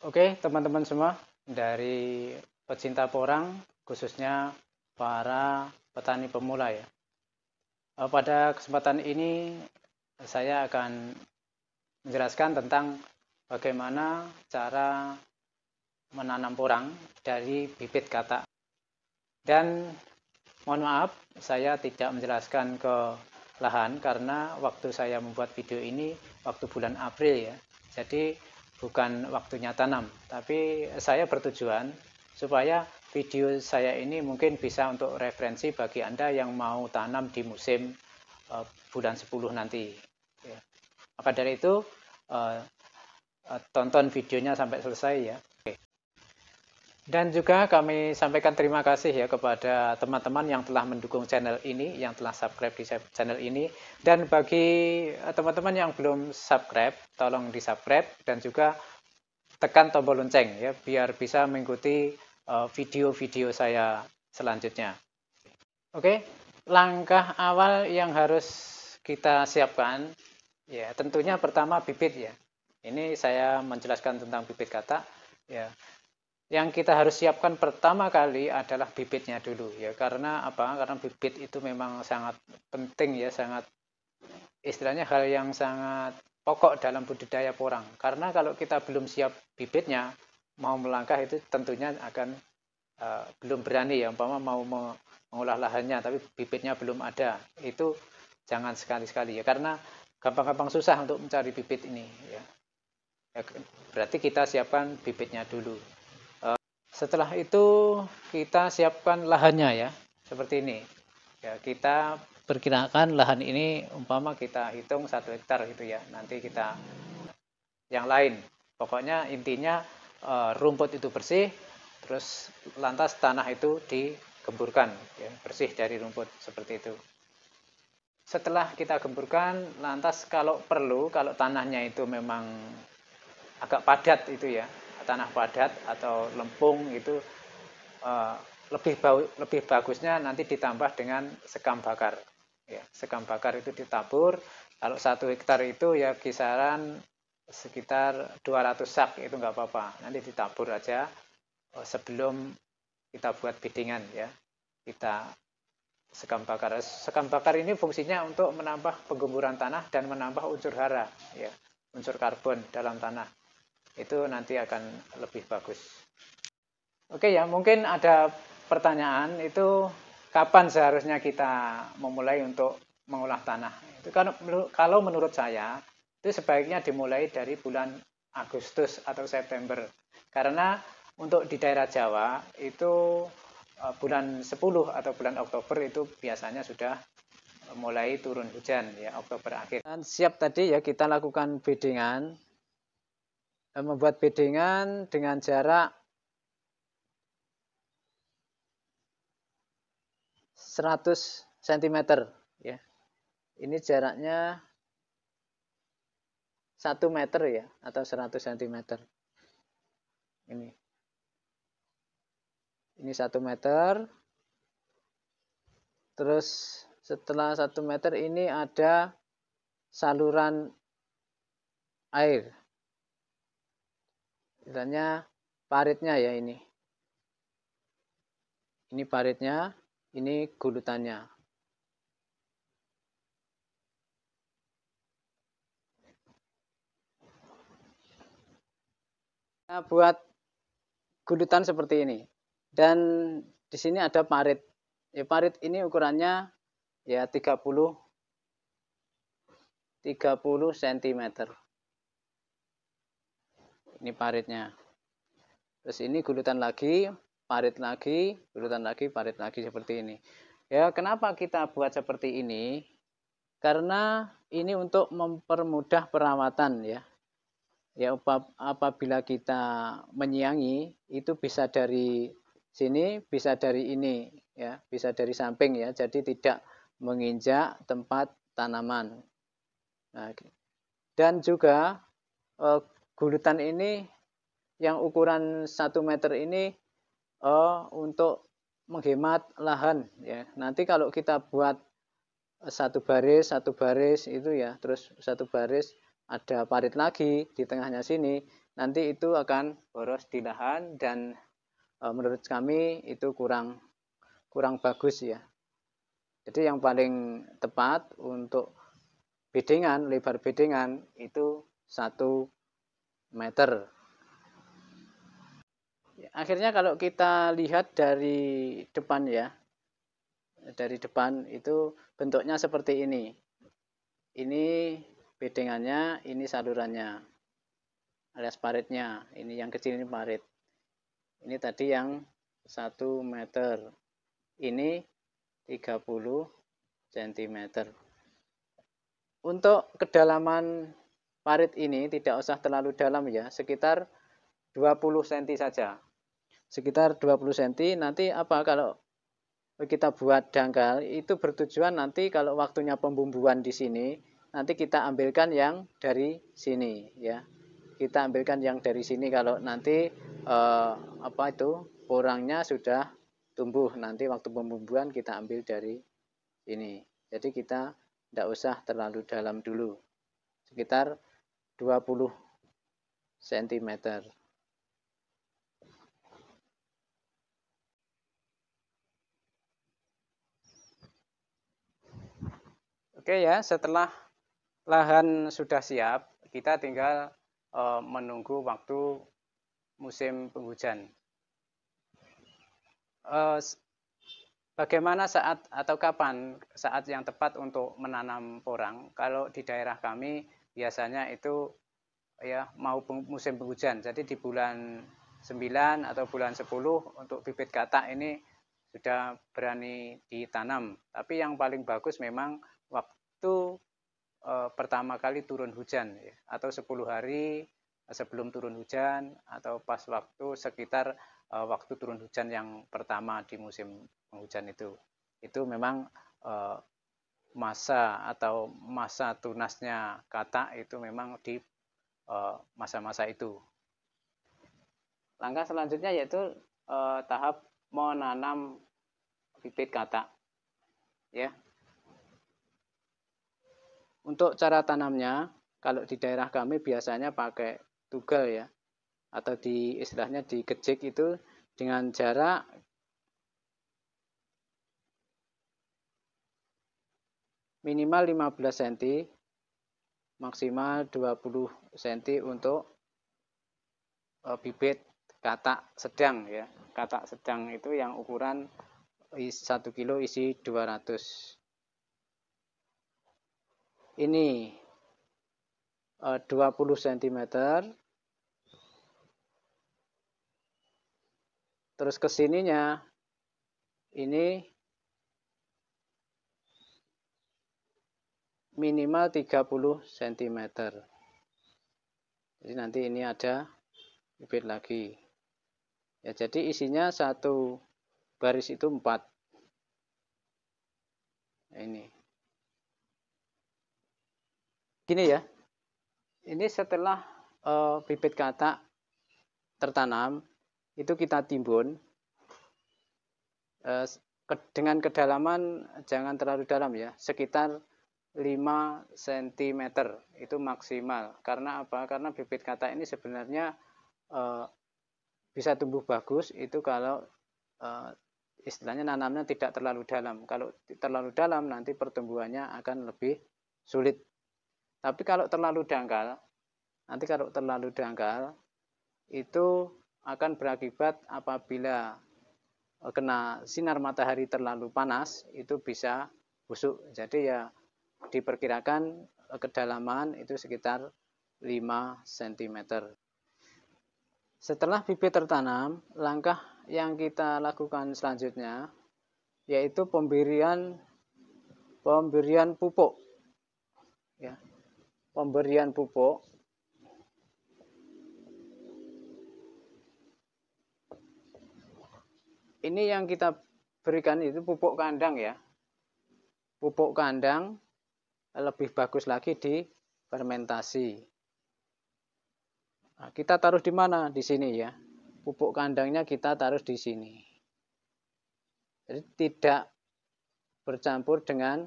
Oke, teman-teman semua dari pecinta porang, khususnya para petani pemula ya. Pada kesempatan ini saya akan menjelaskan tentang bagaimana cara menanam porang dari bibit katak. Dan mohon maaf, saya tidak menjelaskan ke lahan karena waktu saya membuat video ini waktu bulan April ya. Jadi bukan waktunya tanam, tapi saya bertujuan supaya video saya ini mungkin bisa untuk referensi bagi Anda yang mau tanam di musim bulan 10 nanti. Maka dari itu tonton videonya sampai selesai ya. Dan juga kami sampaikan terima kasih ya kepada teman-teman yang telah mendukung channel ini, yang telah subscribe di channel ini. Dan bagi teman-teman yang belum subscribe, tolong di-subscribe dan juga tekan tombol lonceng ya, biar bisa mengikuti video-video saya selanjutnya. Oke, langkah awal yang harus kita siapkan, ya tentunya pertama bibit ya. Ini saya menjelaskan tentang bibit katak ya. Yang kita harus siapkan pertama kali adalah bibitnya dulu ya, karena apa? Karena bibit itu memang sangat penting ya, sangat istilahnya hal yang sangat pokok dalam budidaya porang. Karena kalau kita belum siap bibitnya, mau melangkah itu tentunya akan belum berani ya, umpama mau mengolah lahannya tapi bibitnya belum ada, itu jangan sekali-sekali ya, karena gampang-gampang susah untuk mencari bibit ini ya. Berarti kita siapkan bibitnya dulu. Setelah itu kita siapkan lahannya ya, seperti ini. Ya, kita perkirakan lahan ini umpama kita hitung 1 hektar gitu ya. Nanti kita yang lain. Pokoknya intinya rumput itu bersih, terus lantas tanah itu digemburkan ya, bersih dari rumput seperti itu. Setelah kita gemburkan, lantas kalau perlu, kalau tanahnya itu memang agak padat itu ya, tanah padat atau lempung itu lebih bagusnya nanti ditambah dengan sekam bakar ya. Sekam bakar itu ditabur, kalau 1 hektar itu ya kisaran sekitar 200 sak, itu nggak apa-apa, nanti ditabur aja sebelum kita buat biddingan ya. Kita sekam bakar ini fungsinya untuk menambah penggemburan tanah dan menambah unsur hara ya, unsur karbon dalam tanah, itu nanti akan lebih bagus. Oke ya, mungkin ada pertanyaan itu kapan seharusnya kita memulai untuk mengolah tanah. Itu kalau menurut saya itu sebaiknya dimulai dari bulan Agustus atau September. Karena untuk di daerah Jawa itu bulan 10 atau bulan Oktober itu biasanya sudah mulai turun hujan ya, Oktober akhir. Dan siap tadi ya, kita lakukan beddingan, membuat beddingan dengan jarak 100 cm ya. Ini jaraknya 1 meter ya, atau 100 cm. Ini 1 meter. Terus setelah 1 meter ini ada saluran air. Misalnya paritnya ya ini. Ini paritnya, ini gulutannya. Kita buat gulutan seperti ini. Dan di sini ada parit. Ya, parit ini ukurannya ya 30 cm. Ini paritnya. Terus ini gulutan lagi, parit lagi, gulutan lagi, parit lagi, seperti ini. Ya, kenapa kita buat seperti ini? Karena ini untuk mempermudah perawatan ya. Ya, apabila kita menyiangi itu bisa dari sini, bisa dari ini ya, bisa dari samping ya. Jadi tidak menginjak tempat tanaman. Nah, dan juga gulutan ini yang ukuran 1 meter ini untuk menghemat lahan ya. Nanti kalau kita buat satu baris itu ya, terus satu baris ada parit lagi di tengahnya sini, nanti itu akan boros di lahan dan menurut kami itu kurang bagus ya. Jadi yang paling tepat untuk bedengan, lebar bedengan itu 1 meter. Akhirnya kalau kita lihat dari depan ya, dari depan itu bentuknya seperti ini. Ini bedengannya, ini salurannya, alias paritnya. Ini yang kecil ini parit. Ini tadi yang 1 meter. Ini 30 cm. Untuk kedalaman parit ini tidak usah terlalu dalam ya, sekitar 20 cm saja. Sekitar 20 cm. Nanti apa kalau kita buat dangkal itu bertujuan nanti kalau waktunya pembumbuan di sini nanti kita ambilkan yang dari sini ya. Kita ambilkan yang dari sini kalau nanti porangnya sudah tumbuh, nanti waktu pembumbuan kita ambil dari ini. Jadi kita tidak usah terlalu dalam dulu. Sekitar 20 cm. Oke ya, setelah lahan sudah siap, kita tinggal menunggu waktu musim penghujan. Bagaimana saat atau kapan saat yang tepat untuk menanam porang? Kalau di daerah kami biasanya itu ya mau musim penghujan. Jadi di bulan 9 atau bulan 10 untuk bibit katak ini sudah berani ditanam. Tapi yang paling bagus memang waktu pertama kali turun hujan ya, atau 10 hari sebelum turun hujan atau pas waktu sekitar waktu turun hujan yang pertama di musim penghujan itu memang masa atau masa tunasnya katak itu memang di masa-masa itu. Langkah selanjutnya yaitu tahap menanam bibit katak ya. Untuk cara tanamnya, kalau di daerah kami biasanya pakai tunggal ya, atau di istilahnya digejek itu dengan jarak minimal 15 cm, maksimal 20 cm untuk bibit katak sedang ya. Katak sedang itu yang ukuran 1 kilo isi 200. Ini 20 cm. Terus kesininya ini minimal 30 cm. Jadi nanti ini ada bibit lagi. Ya, jadi isinya satu baris itu 4. Nah, ini. Gini ya. Ini setelah bibit katak tertanam, itu kita timbun dengan kedalaman jangan terlalu dalam ya, sekitar 5 cm itu maksimal. Karena apa? Karena bibit katak ini sebenarnya bisa tumbuh bagus itu kalau istilahnya nanamnya tidak terlalu dalam. Kalau terlalu dalam nanti pertumbuhannya akan lebih sulit. Tapi kalau terlalu dangkal, itu akan berakibat apabila kena sinar matahari terlalu panas itu bisa busuk. Jadi ya diperkirakan kedalaman itu sekitar 5 cm. Setelah bibit tertanam, langkah yang kita lakukan selanjutnya yaitu pemberian pupuk. Ya. Pemberian pupuk. Ini yang kita berikan itu pupuk kandang ya. Pupuk kandang lebih bagus lagi di fermentasi. Nah, kita taruh di mana? Di sini ya. Pupuk kandangnya kita taruh di sini. Jadi tidak bercampur dengan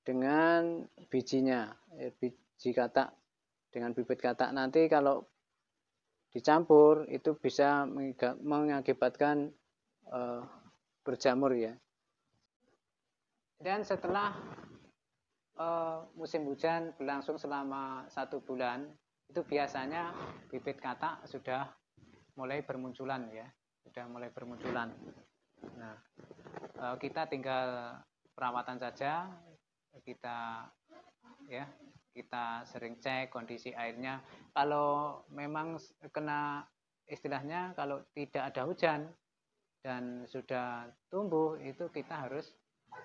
dengan bijinya, biji katak dengan bibit katak. Nanti kalau dicampur itu bisa mengakibatkan berjamur ya. Dan setelah musim hujan berlangsung selama 1 bulan, itu biasanya bibit katak sudah mulai bermunculan ya, sudah mulai bermunculan. Nah, kita tinggal perawatan saja, kita sering cek kondisi airnya. Kalau memang kena istilahnya kalau tidak ada hujan dan sudah tumbuh, itu kita harus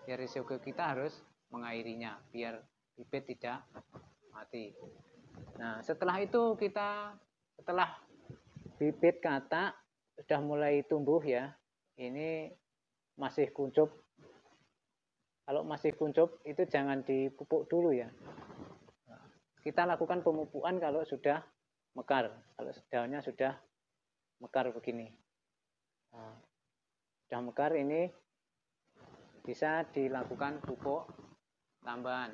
risiko kita harus mengairinya biar bibit tidak mati. Nah, setelah itu setelah bibit katak sudah mulai tumbuh ya, ini masih kuncup. Kalau masih kuncup itu jangan dipupuk dulu ya. Kita lakukan pemupukan kalau sudah mekar, kalau daunnya sudah mekar begini. Nah, sudah mekar ini bisa dilakukan pupuk tambahan.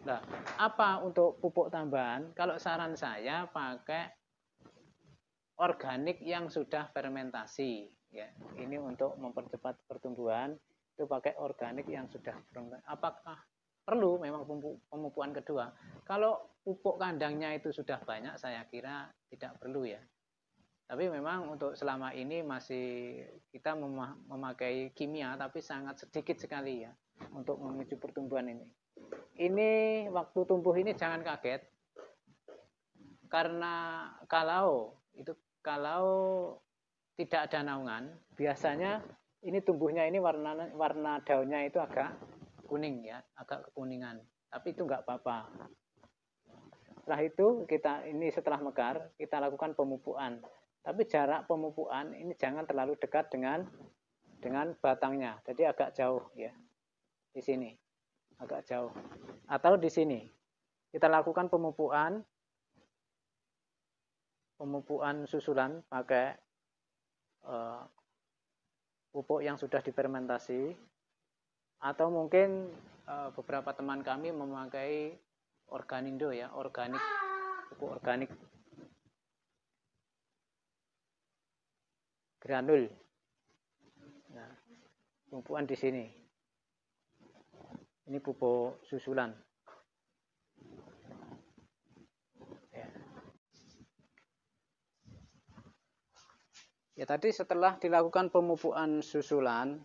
Nah, apa untuk pupuk tambahan? Kalau saran saya pakai organik yang sudah fermentasi ya. Ini untuk mempercepat pertumbuhan, itu pakai organik yang sudah fermentasi. Apakah perlu memang pemupukan kedua? Kalau pupuk kandangnya itu sudah banyak, saya kira tidak perlu ya. Tapi memang untuk selama ini masih kita memakai kimia, tapi sangat sedikit sekali ya untuk memicu pertumbuhan ini. Ini waktu tumbuh ini jangan kaget, karena kalau tidak ada naungan, biasanya ini tumbuhnya ini warna daunnya itu agak kuning ya, agak kekuningan. Tapi itu enggak apa-apa. Setelah itu setelah mekar, kita lakukan pemupukan. Tapi jarak pemupukan ini jangan terlalu dekat dengan batangnya. Jadi agak jauh ya. Di sini. Agak jauh. Atau di sini. Kita lakukan pemupukan susulan pakai pupuk yang sudah difermentasi, atau mungkin beberapa teman kami memakai Organindo ya, pupuk organik granul. Nah, pupukan di sini. Ini pupuk susulan. Ya, tadi setelah dilakukan pemupukan susulan,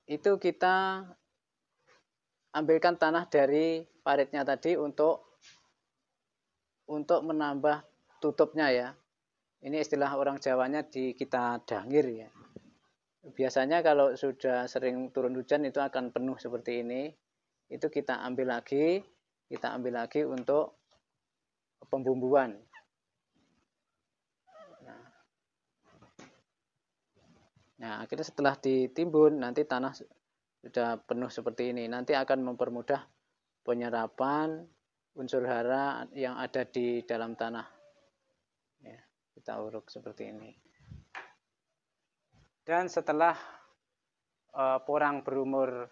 itu kita ambilkan tanah dari paritnya tadi untuk menambah tutupnya ya. Ini istilah orang Jawanya kita dangir ya. Biasanya kalau sudah sering turun hujan itu akan penuh seperti ini. Itu kita ambil lagi untuk pembumbuan. Nah, akhirnya setelah ditimbun, nanti tanah sudah penuh seperti ini. Nanti akan mempermudah penyerapan unsur hara yang ada di dalam tanah. Ya, kita uruk seperti ini. Dan setelah porang berumur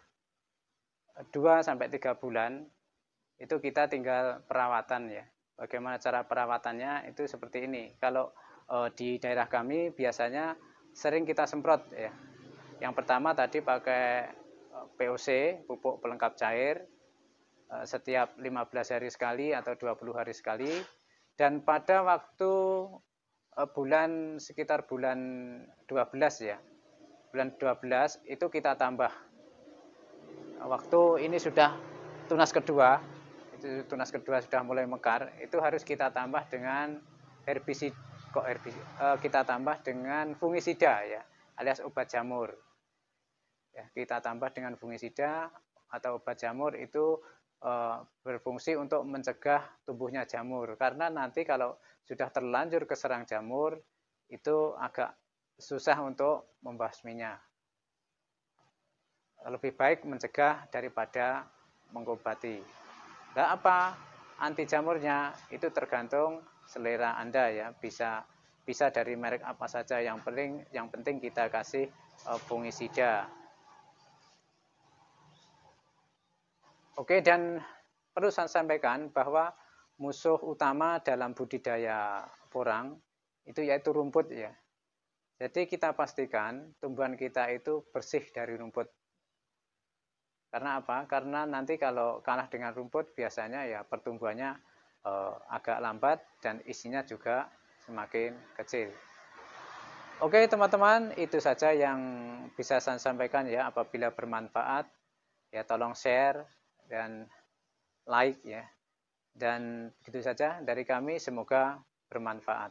2-3 bulan, itu kita tinggal perawatan ya. Bagaimana cara perawatannya itu seperti ini. Kalau di daerah kami biasanya sering kita semprot ya. Yang pertama tadi pakai POC, pupuk pelengkap cair, setiap 15 hari sekali atau 20 hari sekali. Dan pada waktu sekitar bulan 12 ya. Bulan 12 itu kita tambah. Waktu ini sudah tunas kedua sudah mulai mekar, itu harus kita tambah dengan kita tambah dengan fungisida ya, alias obat jamur. Ya, kita tambah dengan fungisida atau obat jamur itu berfungsi untuk mencegah tumbuhnya jamur, karena nanti kalau sudah terlanjur keserang jamur itu agak susah untuk membasminya. Lebih baik mencegah daripada mengobati. Nah, apa anti jamurnya itu tergantung selera Anda ya, bisa dari merek apa saja, yang penting kita kasih fungisida. Oke, dan perlu saya sampaikan bahwa musuh utama dalam budidaya porang itu yaitu rumput ya. Jadi kita pastikan tumbuhan kita itu bersih dari rumput. Karena apa? Karena nanti kalau kalah dengan rumput biasanya ya pertumbuhannya agak lambat dan isinya juga semakin kecil. Oke teman-teman, itu saja yang bisa saya sampaikan ya. Apabila bermanfaat, ya tolong share dan like ya. Dan begitu saja dari kami, semoga bermanfaat.